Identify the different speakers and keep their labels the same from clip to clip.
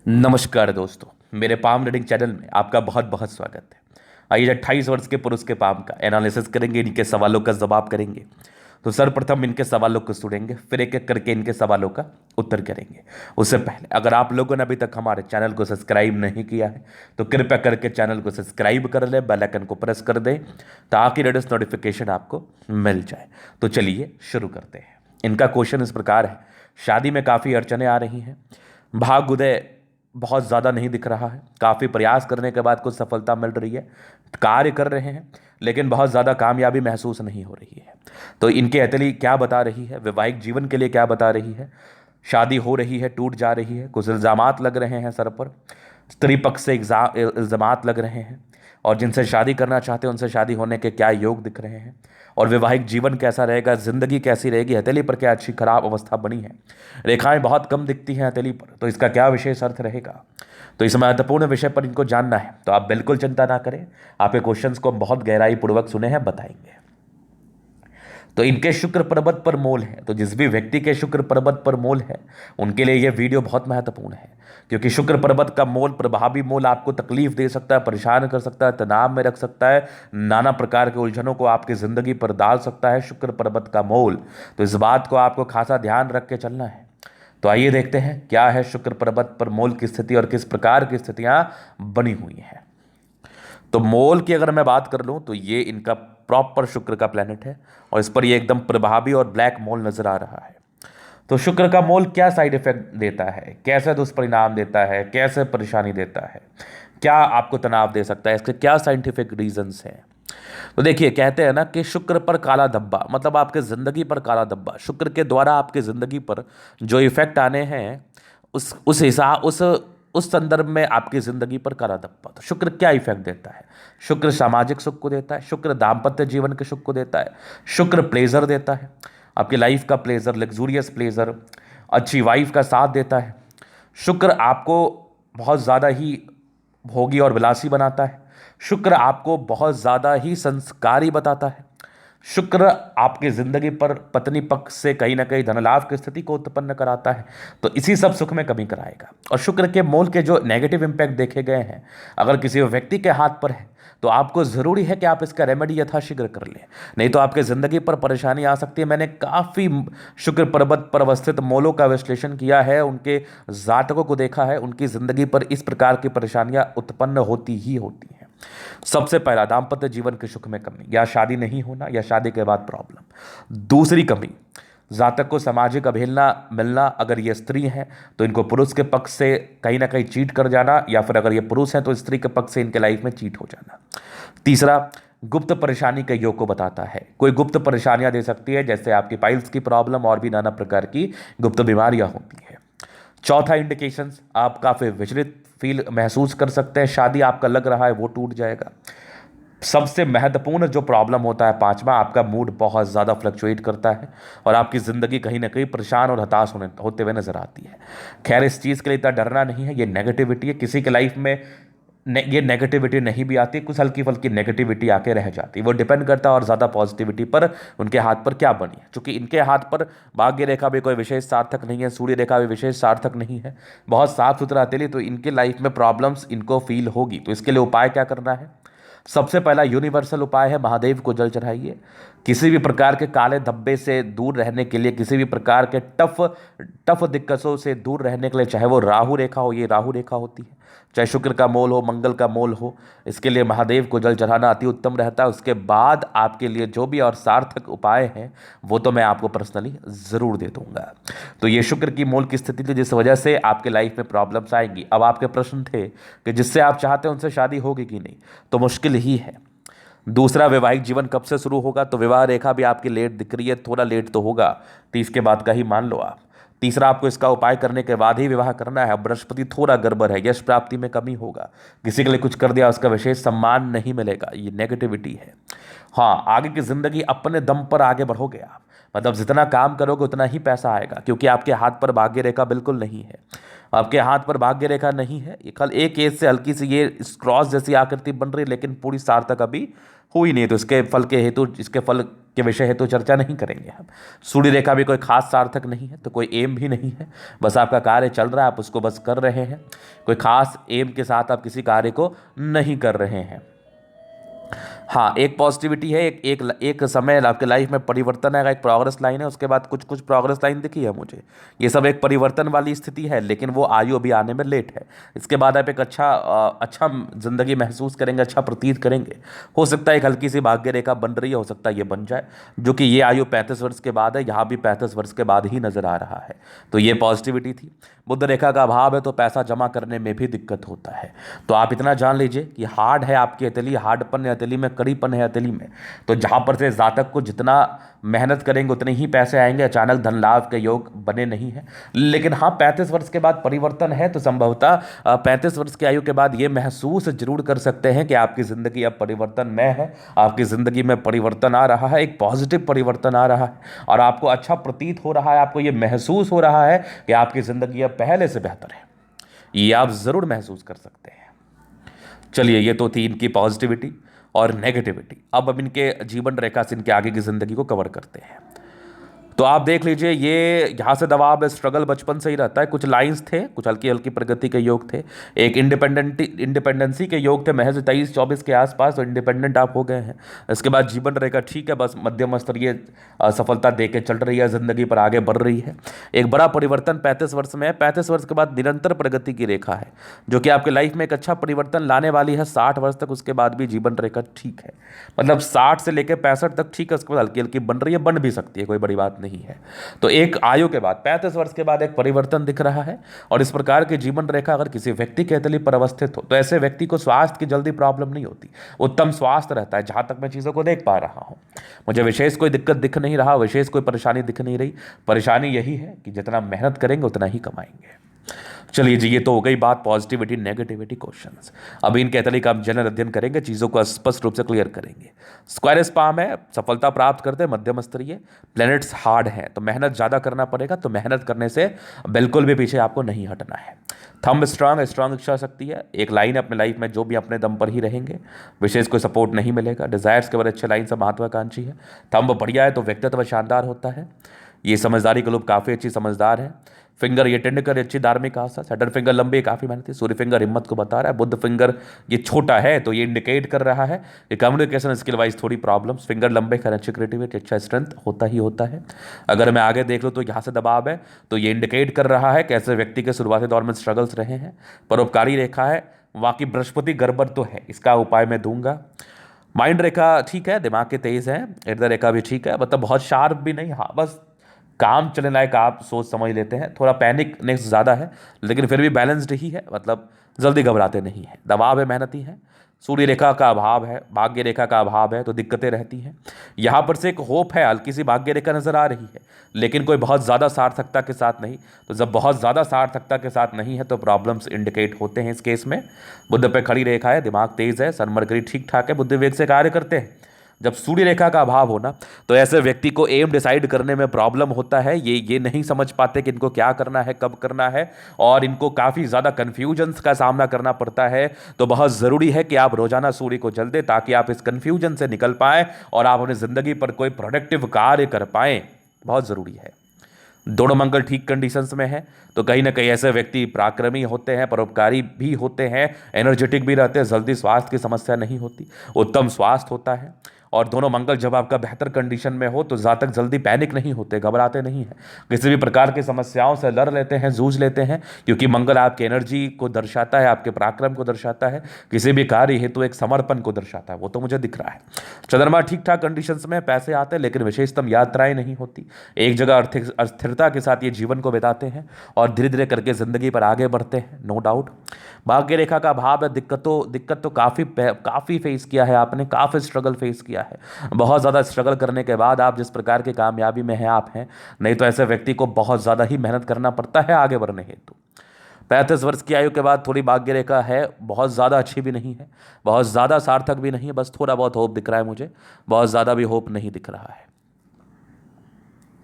Speaker 1: नमस्कार दोस्तों, मेरे पाम रीडिंग चैनल में आपका बहुत बहुत स्वागत है। आइए 28 वर्ष के पुरुष के पाम का एनालिसिस करेंगे, इनके सवालों का जवाब करेंगे। तो सर्वप्रथम इनके सवालों को सुनेंगे, फिर एक एक करके इनके सवालों का उत्तर करेंगे। उससे पहले अगर आप लोगों ने अभी तक हमारे चैनल को सब्सक्राइब नहीं किया है तो कृपया करके चैनल को सब्सक्राइब कर ले, बेल आइकन को प्रेस कर दें ताकि लेटेस्ट नोटिफिकेशन आपको मिल जाए। तो चलिए शुरू करते हैं। इनका क्वेश्चन इस प्रकार है, शादी में काफ़ी अड़चने आ रही हैं, भाग उदय बहुत ज़्यादा नहीं दिख रहा है, काफ़ी प्रयास करने के बाद कुछ सफलता मिल रही है, कार्य कर रहे हैं लेकिन बहुत ज़्यादा कामयाबी महसूस नहीं हो रही है। तो इनके अतली क्या बता रही है, वैवाहिक जीवन के लिए क्या बता रही है, शादी हो रही है टूट जा रही है, कुछ इल्ज़ामात लग रहे हैं सर पर, स्त्री पक्ष से इल्ज़ामात लग रहे हैं, और जिनसे शादी करना चाहते हैं उनसे शादी होने के क्या योग दिख रहे हैं, और वैवाहिक जीवन कैसा रहेगा, जिंदगी कैसी रहेगी, हथेली पर क्या अच्छी खराब अवस्था बनी है, रेखाएं बहुत कम दिखती हैं हथेली पर, तो इसका क्या विशेष अर्थ रहेगा। तो इस महत्वपूर्ण विषय पर इनको जानना है तो आप बिल्कुल चिंता ना करें, आपके क्वेश्चंस को बहुत गहराई पूर्वक सुने हैं, बताएंगे। तो इनके शुक्र पर्वत पर मोल है, तो जिस भी व्यक्ति के शुक्र पर्वत पर मोल है उनके लिए यह वीडियो बहुत महत्वपूर्ण है, क्योंकि शुक्र पर्वत का मोल, प्रभावी मोल आपको तकलीफ दे सकता है, परेशान कर सकता है, तनाव में रख सकता है, नाना प्रकार के उलझनों को आपकी जिंदगी पर डाल सकता है शुक्र पर्वत का मोल। तो इस बात को आपको खासा ध्यान रख के चलना है। तो आइए देखते हैं क्या है शुक्र पर्वत पर मोल की स्थिति और किस प्रकार की स्थितियां बनी हुई हैं। तो मोल की अगर मैं बात कर लूं तो ये इनका प्रॉपर शुक्र का प्लेनेट है और इस पर ये एकदम प्रभावी और ब्लैक मोल नजर आ रहा है। तो शुक्र का मोल क्या साइड इफेक्ट देता है, कैसे दुष्परिणाम देता है, कैसे परेशानी देता है, क्या आपको तनाव दे सकता है, इसके क्या साइंटिफिक रीजंस हैं। तो देखिए, कहते हैं ना कि शुक्र पर काला धब्बा, मतलब आपके जिंदगी पर काला धब्बा, शुक्र के द्वारा आपके जिंदगी पर जो इफेक्ट आने हैं उस हिसाब उस संदर्भ में आपकी जिंदगी पर काला धब्बा। तो शुक्र क्या इफेक्ट देता है, शुक्र सामाजिक सुख को देता है, शुक्र दाम्पत्य जीवन के सुख को देता है, शुक्र प्लेजर देता है, आपकी लाइफ का प्लेजर, लग्जूरियस प्लेजर, अच्छी वाइफ का साथ देता है, शुक्र आपको बहुत ज़्यादा ही भोगी और विलासी बनाता है, शुक्र आपको बहुत ज़्यादा ही संस्कारी बताता है, शुक्र आपकी ज़िंदगी पर पत्नी पक्ष से कहीं ना कहीं धन लाभ की स्थिति को उत्पन्न कराता है, तो इसी सब सुख में कमी कराएगा। और शुक्र के मोल के जो नेगेटिव इंपैक्ट देखे गए हैं, अगर किसी व्यक्ति के हाथ पर है तो आपको ज़रूरी है कि आप इसका रेमेडी यथाशीघ्र कर लें, नहीं तो आपके ज़िंदगी पर परेशानी आ सकती है। मैंने काफ़ी शुक्र पर्वत पर अवस्थित मोलों का विश्लेषण किया है, उनके जातकों को देखा है, उनकी ज़िंदगी पर इस प्रकार की परेशानियां उत्पन्न होती ही होती हैं। सबसे पहला, दाम्पत्य जीवन के सुख में कमी, या शादी नहीं होना या शादी के बाद प्रॉब्लम। दूसरी कमी, जातक को सामाजिक अवहेलना मिलना, अगर ये स्त्री है तो इनको पुरुष के पक्ष से कहीं ना कहीं चीट कर जाना, या फिर अगर ये पुरुष है तो स्त्री के पक्ष से इनके लाइफ में चीट हो जाना। तीसरा, गुप्त परेशानी के योग को बताता है, कोई गुप्त परेशानियां दे सकती है, जैसे आपकी पाइल्स की प्रॉब्लम और भी नाना प्रकार की गुप्त बीमारियां होती है। चौथा इंडिकेशंस, आप काफ़ी विचलित फील महसूस कर सकते हैं, शादी आपका लग रहा है वो टूट जाएगा। सबसे महत्वपूर्ण जो प्रॉब्लम होता है पांचवा, आपका मूड बहुत ज़्यादा फ्लक्चुएट करता है और आपकी ज़िंदगी कहीं ना कहीं परेशान और हताश होते हुए नजर आती है। खैर, इस चीज़ के लिए इतना डरना नहीं है, ये नेगेटिविटी है, किसी के लाइफ में ये नेगेटिविटी नहीं भी आती, कुछ हल्की फल्की नेगेटिविटी आके रह जाती, वो डिपेंड करता है और ज़्यादा पॉजिटिविटी पर, उनके हाथ पर क्या बनी है। क्योंकि इनके हाथ पर भाग्य रेखा भी कोई विशेष सार्थक नहीं है, सूर्य रेखा भी विशेष सार्थक नहीं है, बहुत साफ सुथरा तेली, तो इनके लाइफ में प्रॉब्लम्स इनको फील होगी। तो इसके लिए उपाय क्या करना है, सबसे पहला यूनिवर्सल उपाय है, महादेव को जल चढ़ाइए। किसी भी प्रकार के काले धब्बे से दूर रहने के लिए, किसी भी प्रकार के टफ दिक्कतों से दूर रहने के लिए, चाहे वो राहु रेखा हो, ये राहु रेखा होती है, चाहे शुक्र का मोल हो, मंगल का मोल हो, इसके लिए महादेव को जल चढ़ाना अति उत्तम रहता है। उसके बाद आपके लिए जो भी और सार्थक उपाय हैं वो तो मैं आपको पर्सनली ज़रूर दे दूंगा। तो ये शुक्र की मोल की स्थिति थी जिस वजह से आपके लाइफ में प्रॉब्लम्स आएंगी। अब आपके प्रश्न थे कि जिससे आप चाहते हैं उनसे शादी होगी कि नहीं, तो मुश्किल ही है। दूसरा, वैवाहिक जीवन कब से शुरू होगा, तो विवाह रेखा भी आपकी लेट दिख रही है, थोड़ा लेट तो होगा, 30 के बाद का ही मान लो आप। तीसरा, आपको इसका उपाय करने के बाद ही विवाह करना है। बृहस्पति थोड़ा गड़बड़ है, यश प्राप्ति में कमी होगा, किसी के लिए कुछ कर दिया उसका विशेष सम्मान नहीं मिलेगा, ये नेगेटिविटी है। हाँ, आगे की जिंदगी अपने दम पर आगे बढ़ोगे आप, मतलब जितना काम करोगे उतना ही पैसा आएगा, क्योंकि आपके हाथ पर भाग्य रेखा बिल्कुल नहीं है। आपके हाथ पर भाग्य रेखा नहीं है। ये कल एक एज से हल्की सी ये क्रॉस जैसी आकृति बन रही है, लेकिन पूरी सार्थक अभी हुई नहीं, तो इसके फल के हेतु, इसके फल के विषय हेतु चर्चा नहीं करेंगे हम। सूर्य रेखा भी कोई खास सार्थक नहीं है, तो कोई एम भी नहीं है, बस आपका कार्य चल रहा है, आप उसको बस कर रहे हैं। कोई खास एम के साथ आप किसी कार्य को नहीं कर रहे हैं। हाँ, एक पॉजिटिविटी है, एक समय आपके लाइफ में परिवर्तन आएगा, एक प्रोग्रेस लाइन है, उसके बाद कुछ कुछ प्रोग्रेस लाइन दिखी है मुझे। ये सब एक परिवर्तन वाली स्थिति है, लेकिन वो आयु अभी आने में लेट है। इसके बाद आप एक अच्छा जिंदगी महसूस करेंगे, अच्छा प्रतीत करेंगे। हो सकता है एक हल्की सी भाग्य रेखा बन रही है, हो सकता है ये बन जाए, जो कि ये आयु 35 वर्ष के बाद है, यहाँ भी 35 वर्ष के बाद ही नजर आ रहा है। तो ये पॉजिटिविटी थी। बुध रेखा का अभाव है, तो पैसा जमा करने में भी दिक्कत होता है। तो आप इतना जान लीजिए कि हार्ड है आपकी हथेली, हार्डपन है हथेली में, कड़ीपन है हथेली में। तो जहां पर से जातक को जितना मेहनत करेंगे उतने ही पैसे आएंगे। अचानक धन लाभ के योग बने नहीं है, लेकिन हाँ 35 वर्ष के बाद परिवर्तन है, तो संभवतः 35 वर्ष की आयु के बाद ये महसूस जरूर कर सकते हैं कि आपकी जिंदगी अब परिवर्तन में है, आपकी जिंदगी में परिवर्तन आ रहा है, एक पॉजिटिव परिवर्तन आ रहा है, और आपको अच्छा प्रतीत हो रहा है, आपको ये महसूस हो रहा है कि आपकी जिंदगी अब पहले से बेहतर है। ये आप जरूर महसूस कर सकते हैं। चलिए, ये तो थी इनकी पॉजिटिविटी और नेगेटिविटी। अब इनके जीवन रेखा से इनके आगे की जिंदगी को कवर करते हैं। तो आप देख लीजिए, ये यहाँ से दबाव स्ट्रगल बचपन से ही रहता है। कुछ लाइंस थे, कुछ हल्की हल्की प्रगति के योग थे, एक इंडिपेंडेंसी के योग थे महज 23-24 के आसपास, तो इंडिपेंडेंट आप हो गए हैं। इसके बाद जीवन रेखा ठीक है, बस मध्यम स्तरीय सफलता दे के चल रही है, जिंदगी पर आगे बढ़ रही है। एक बड़ा परिवर्तन 35 वर्ष में है। 35 वर्ष के बाद निरंतर प्रगति की रेखा है, जो कि आपके लाइफ में एक अच्छा परिवर्तन लाने वाली है। 60 वर्ष तक उसके बाद भी जीवन रेखा ठीक है, मतलब 60 से लेकर 65 तक ठीक है, उसके बाद हल्की हल्की बन रही है, बन भी सकती है, कोई बड़ी बात नहीं है। तो एक आयु के बाद 35 वर्ष के बाद एक परिवर्तन दिख रहा है। और इस प्रकार की जीवन रेखा अगर किसी व्यक्ति के हथेली पर अवस्थित हो, तो ऐसे व्यक्ति को स्वास्थ्य की जल्दी प्रॉब्लम नहीं होती, उत्तम स्वास्थ्य रहता है, जहां तक मैं चीजों को देख पा रहा हूं। मुझे विशेष कोई दिक्कत दिख नहीं रहा, विशेष कोई परेशानी दिख नहीं रही। परेशानी यही है कि जितना मेहनत करेंगे उतना ही कमाएंगे। चलिए जी, ये तो हो गई बात पॉजिटिविटी नेगेटिविटी क्वेश्चंस। अभी इनके हथेली का हम जनरल अध्ययन करेंगे, चीज़ों को स्पष्ट रूप से क्लियर करेंगे। स्क्वायर स्पाम है, सफलता प्राप्त करते हैं, मध्यम स्तरीय। प्लैनेट्स हार्ड हैं, तो मेहनत ज़्यादा करना पड़ेगा, तो मेहनत करने से बिल्कुल भी पीछे आपको नहीं हटना है। थंब स्ट्रांग इच्छा शक्ति है, एक लाइन अपने लाइफ में जो भी अपने दम पर ही रहेंगे, विशेष कोई सपोर्ट नहीं मिलेगा। डिजायर्स के बड़े अच्छे लाइन से महत्वाकांक्षी है। थंब बढ़िया है तो व्यक्तित्व शानदार होता है। ये समझदारी के लोग काफ़ी अच्छी समझदार है। फिंगर ये टेंड कर अच्छी धार्मिक आस्था। सैटर्न फिंगर लंबे काफ़ी मेहनती। सूर्य फिंगर हिम्मत को बता रहा है। बुध फिंगर ये छोटा है, तो ये इंडिकेट कर रहा है कि कम्युनिकेशन स्किल वाइज थोड़ी प्रॉब्लम्स। फिंगर लंबे कर अच्छी क्रिएटिविटी, अच्छा स्ट्रेंथ होता ही होता है। अगर मैं आगे देख लूँ तो यहाँ से दबाव है, तो ये इंडिकेट कर रहा है कि ऐसे व्यक्ति के शुरुआती दौर में स्ट्रगल्स रहे हैं। परोपकारी रेखा है, बाकी बृहस्पति गड़बड़ तो है, इसका उपाय मैं दूंगा। माइंड रेखा ठीक है, दिमाग के तेज है। हृदय रेखा भी ठीक है, मतलब बहुत शार्प भी नहीं, हाँ बस काम चलने लायक आप सोच समझ लेते हैं। थोड़ा पैनिक नेक्स्ट ज़्यादा है, लेकिन फिर भी बैलेंस्ड ही है, मतलब जल्दी घबराते नहीं है। दबाव है, मेहनती है। सूर्य रेखा का अभाव है, भाग्य रेखा का अभाव है, तो दिक्कतें रहती हैं। यहाँ पर से एक होप है, हल्की सी भाग्य रेखा नजर आ रही है, लेकिन कोई बहुत ज़्यादा सार्थकता के साथ नहीं। तो जब बहुत ज़्यादा सार्थकता के साथ नहीं है तो प्रॉब्लम्स इंडिकेट होते हैं इस केस में। बुध पे खड़ी रेखा है, दिमाग तेज है, सन मरकरी ठीक ठाक है, बुद्धि वेग से कार्य करते हैं। जब सूर्य रेखा का अभाव होना, तो ऐसे व्यक्ति को एम डिसाइड करने में प्रॉब्लम होता है। ये नहीं समझ पाते कि इनको क्या करना है, कब करना है, और इनको काफ़ी ज़्यादा कन्फ्यूजन्स का सामना करना पड़ता है। तो बहुत ज़रूरी है कि आप रोजाना सूर्य को जल दें, ताकि आप इस कन्फ्यूजन से निकल पाएँ और आप अपनी ज़िंदगी पर कोई प्रोडक्टिव कार्य कर पाएँ। बहुत ज़रूरी है। दोनों मंगल ठीक कंडीशंस में है, तो कहीं ना कहीं ऐसे व्यक्ति पराक्रमी होते हैं, परोपकारी भी होते हैं, एनर्जेटिक भी रहते हैं, जल्दी स्वास्थ्य की समस्या नहीं होती, उत्तम स्वास्थ्य होता है। और दोनों मंगल जब आपका बेहतर कंडीशन में हो, तो ज़्यादा जल्दी पैनिक नहीं होते, घबराते नहीं हैं, किसी भी प्रकार की समस्याओं से लड़ लेते हैं, जूझ लेते हैं, क्योंकि मंगल आपकी एनर्जी को दर्शाता है, आपके पराक्रम को दर्शाता है, किसी भी कार्य हेतु एक समर्पण को दर्शाता है। वो तो मुझे दिख रहा है। चंद्रमा ठीक ठाक कंडीशंस में, पैसे आते हैं, लेकिन विशेषतम यात्राएं नहीं होती। एक जगह आर्थिक अस्थिरता के साथ ये जीवन को बिताते हैं और धीरे धीरे करके जिंदगी पर आगे बढ़ते हैं, नो डाउट। भाग्य रेखा का अभाव है, दिक्कत तो काफ़ी फेस किया है आपने, काफ़ी स्ट्रगल फेस किया है। बहुत ज़्यादा स्ट्रगल करने के बाद आप जिस प्रकार की कामयाबी में हैं आप हैं, नहीं तो ऐसे व्यक्ति को बहुत ज़्यादा ही मेहनत करना पड़ता है आगे बढ़ने हेतु। 35 वर्ष की आयु के बाद थोड़ी भाग्य रेखा है, बहुत ज़्यादा अच्छी भी नहीं है, बहुत ज़्यादा सार्थक भी नहीं है, बस थोड़ा बहुत होप दिख रहा है मुझे, बहुत ज़्यादा भी होप नहीं दिख रहा है। चलिए जी, ये तो हो गई बात पॉजिटिविटी नेगेटिविटी क्वेश्चंस। अब इनके हथेली का हम जनरल अध्ययन करेंगे, चीज़ों को स्पष्ट रूप से क्लियर करेंगे। स्क्वायर स्पाम है, बहुत सफलता प्राप्त करते हैं, मध्यम स्तरीय। प्लैनेट्स हार्ड हैं, तो मेहनत ज़्यादा करना पड़ेगा, तो मेहनत करने से बिल्कुल भी पीछे आपको नहीं हटना है। तो ये पॉजिटिविटी थी।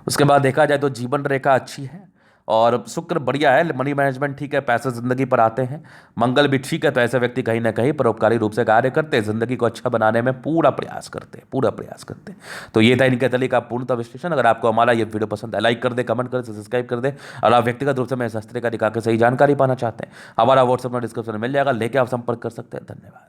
Speaker 1: उसके बाद देखा जाए तो जीवन रेखा अच्छी है और शुक्र बढ़िया है, मनी मैनेजमेंट ठीक है, पैसे जिंदगी पर आते हैं, मंगल भी ठीक है। तो ऐसे व्यक्ति कहीं ना कहीं परोपकारी रूप से कार्य करते हैं, जिंदगी को अच्छा बनाने में पूरा प्रयास करते हैं, पूरा प्रयास करते हैं। तो ये था इनके तरीके का पूर्णतः विश्लेषण। अगर आपको हमारा ये वीडियो पसंद है, लाइक कर दे, कमेंट कर दे, सब्सक्राइब कर दे। और आप व्यक्तिगत रूप से मैं शास्त्री का दिखा के सही जानकारी पाना चाहते हैं, हमारा व्हाट्सएप में डिस्क्रिप्शन में मिल जाएगा, लेके आप संपर्क कर सकते हैं। धन्यवाद।